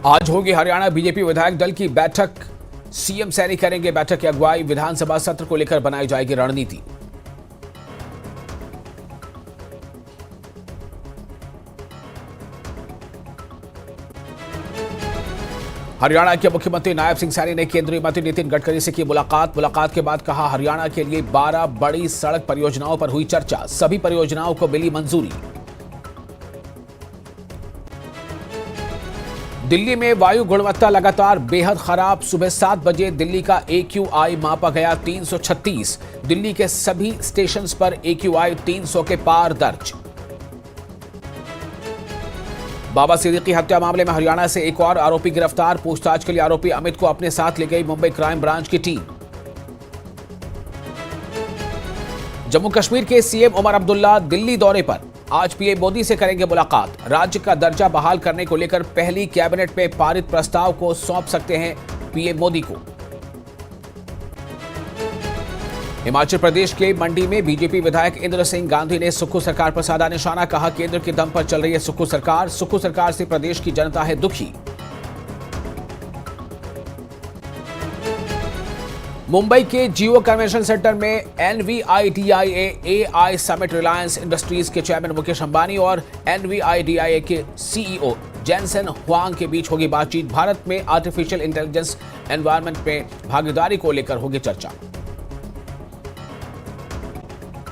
आज होगी हरियाणा बीजेपी विधायक दल की बैठक। सीएम सैनी करेंगे बैठक की अगुवाई। विधानसभा सत्र को लेकर बनाई जाएगी रणनीति। हरियाणा के मुख्यमंत्री नायब सिंह सैनी ने केंद्रीय मंत्री नितिन गडकरी से की मुलाकात के बाद कहा, हरियाणा के लिए 12 बड़ी सड़क परियोजनाओं पर हुई चर्चा। सभी परियोजनाओं को मिली मंजूरी। दिल्ली में वायु गुणवत्ता लगातार बेहद खराब। सुबह 7 बजे दिल्ली का AQI मापा गया 336। दिल्ली के सभी स्टेशन पर AQI 300 के पार दर्ज। बाबा सिद्दीकी हत्या मामले में हरियाणा से एक और आरोपी गिरफ्तार। पूछताछ के लिए आरोपी अमित को अपने साथ ले गई मुंबई क्राइम ब्रांच की टीम। जम्मू कश्मीर के सीएम उमर अब्दुल्ला दिल्ली दौरे पर। आज पीएम मोदी से करेंगे मुलाकात। राज्य का दर्जा बहाल करने को लेकर पहली कैबिनेट में पारित प्रस्ताव को सौंप सकते हैं पीएम मोदी को। हिमाचल प्रदेश के मंडी में बीजेपी विधायक इंद्र सिंह गांधी ने सुक्खू सरकार पर साधा निशाना। कहा, केंद्र के दम पर चल रही है सुक्खू सरकार। सुक्खू सरकार से प्रदेश की जनता है दुखी। मुंबई के जियो कन्वेंशन सेंटर में NVIDIA AI summit Reliance industries के चेयरमैन मुकेश अंबानी और NVIDIA के CEO जेनसेन हुआंग के बीच होगी बातचीत। भारत में आर्टिफिशियल इंटेलिजेंस एनवायरनमेंट में भागीदारी को लेकर होगी चर्चा।